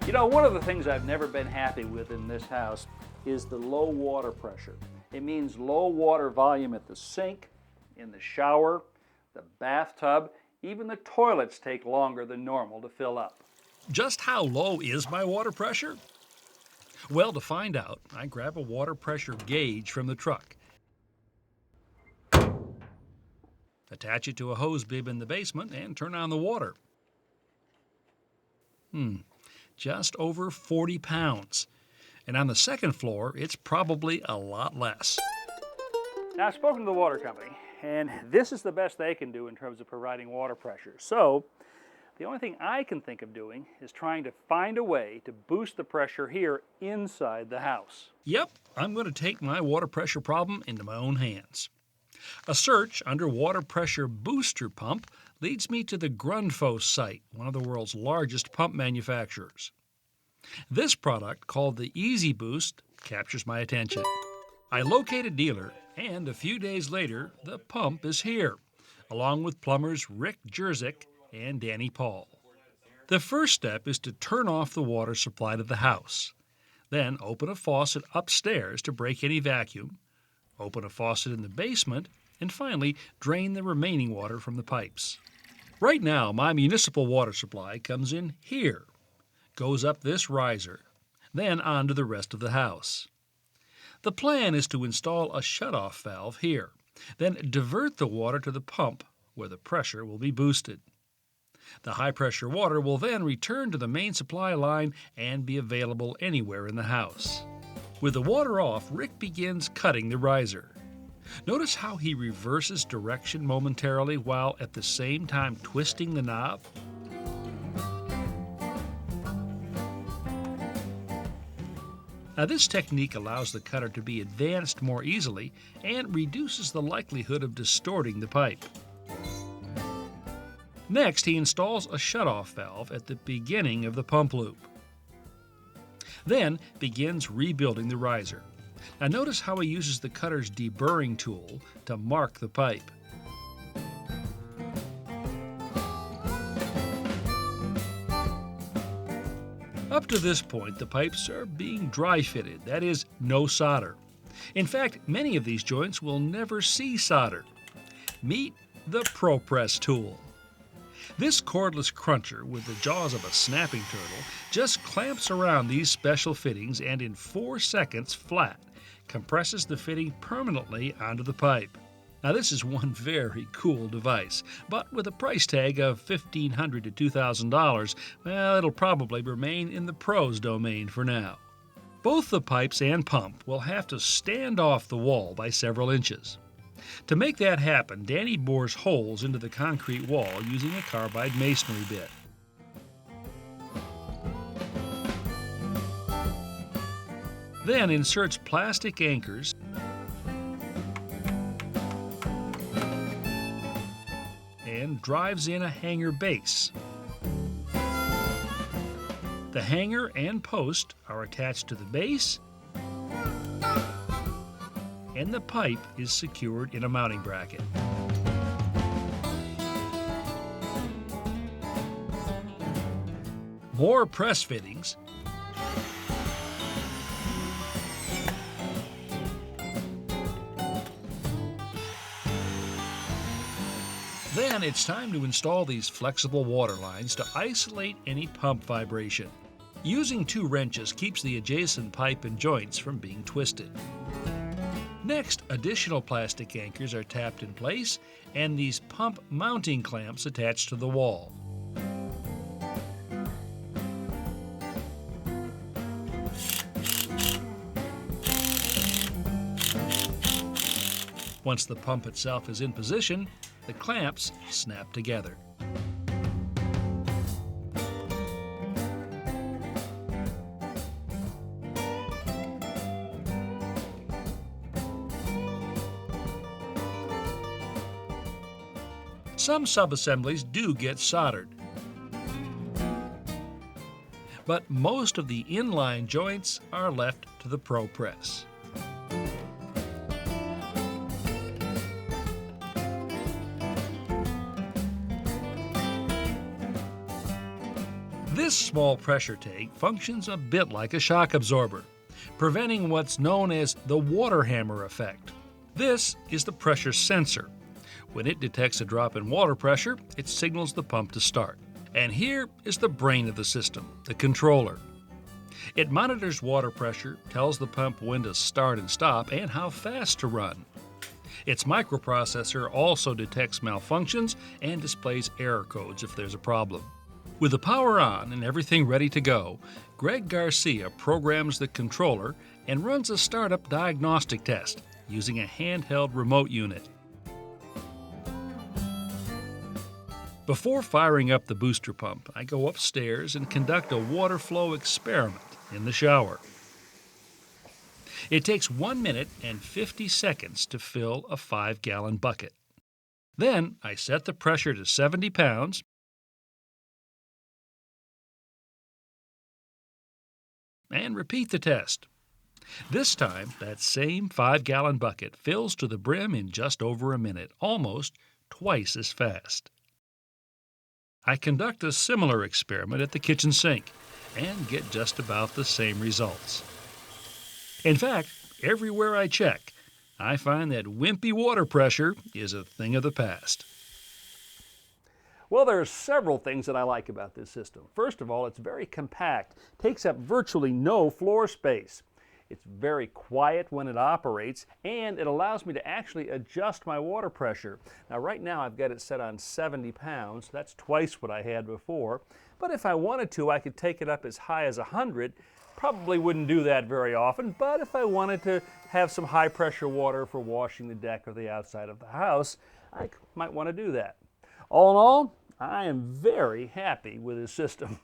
You know, one of the things I've never been happy with in this house is the low water pressure. It means low water volume at the sink, in the shower, the bathtub, even the toilets take longer than normal to fill up. Just how low is my water pressure? Well, to find out, I grab a water pressure gauge from the truck, attach it to a hose bib in the basement, and turn on the water. Just over 40 pounds. And on the second floor, it's probably a lot less. Now, I've spoken to the water company, and this is the best they can do in terms of providing water pressure. So, the only thing I can think of doing is trying to find a way to boost the pressure here inside the house. Yep, I'm going to take my water pressure problem into my own hands. A search under water pressure booster pump leads me to the Grundfos site, one of the world's largest pump manufacturers. This product, called the Easy Boost, captures my attention. I locate a dealer, and a few days later, the pump is here, along with plumbers Rick Jerzik and Danny Paul. The first step is to turn off the water supply to the house. Then open a faucet upstairs to break any vacuum, open a faucet in the basement, and finally drain the remaining water from the pipes. Right now, my municipal water supply comes in here, goes up this riser, then onto the rest of the house. The plan is to install a shutoff valve here, then divert the water to the pump where the pressure will be boosted. The high-pressure water will then return to the main supply line and be available anywhere in the house. With the water off, Rick begins cutting the riser. Notice how he reverses direction momentarily while at the same time twisting the knob? Now, this technique allows the cutter to be advanced more easily and reduces the likelihood of distorting the pipe. Next, he installs a shutoff valve at the beginning of the pump loop. Then begins rebuilding the riser. Now notice how he uses the cutter's deburring tool to mark the pipe. Up to this point, the pipes are being dry fitted, that is, no solder. In fact, many of these joints will never see solder. Meet the ProPress tool. This cordless cruncher with the jaws of a snapping turtle just clamps around these special fittings and in 4 seconds flat compresses the fitting permanently onto the pipe. Now, this is one very cool device, but with a price tag of $1,500 to $2,000, well, it'll probably remain in the pros domain for now. Both the pipes and pump will have to stand off the wall by several inches. To make that happen, Danny bores holes into the concrete wall using a carbide masonry bit. Then inserts plastic anchors and drives in a hanger base. The hanger and post are attached to the base, and the pipe is secured in a mounting bracket. More press fittings, then it's time to install these flexible water lines to isolate any pump vibration. Using 2 wrenches keeps the adjacent pipe and joints from being twisted. Next, additional plastic anchors are tapped in place and these pump mounting clamps attached to the wall. Once the pump itself is in position, the clamps snap together. Some subassemblies do get soldered, but most of the inline joints are left to the ProPress. This small pressure tank functions a bit like a shock absorber, preventing what's known as the water hammer effect. This is the pressure sensor. When it detects a drop in water pressure, it signals the pump to start. And here is the brain of the system, the controller. It monitors water pressure, tells the pump when to start and stop, and how fast to run. Its microprocessor also detects malfunctions and displays error codes if there's a problem. With the power on and everything ready to go, Greg Garcia programs the controller and runs a startup diagnostic test using a handheld remote unit. Before firing up the booster pump, I go upstairs and conduct a water flow experiment in the shower. It takes 1 minute and 50 seconds to fill a 5-gallon bucket. Then I set the pressure to 70 pounds and repeat the test. This time, that same 5-gallon bucket fills to the brim in just over a minute, almost twice as fast. I conduct a similar experiment at the kitchen sink and get just about the same results. In fact, everywhere I check, I find that wimpy water pressure is a thing of the past. Well, there are several things that I like about this system. First of all, it's very compact, takes up virtually no floor space. It's very quiet when it operates, and it allows me to actually adjust my water pressure. Now, right now I've got it set on 70 pounds. That's twice what I had before. But if I wanted to, I could take it up as high as 100. Probably wouldn't do that very often, but if I wanted to have some high pressure water for washing the deck or the outside of the house, I might want to do that. All in all, I am very happy with this system.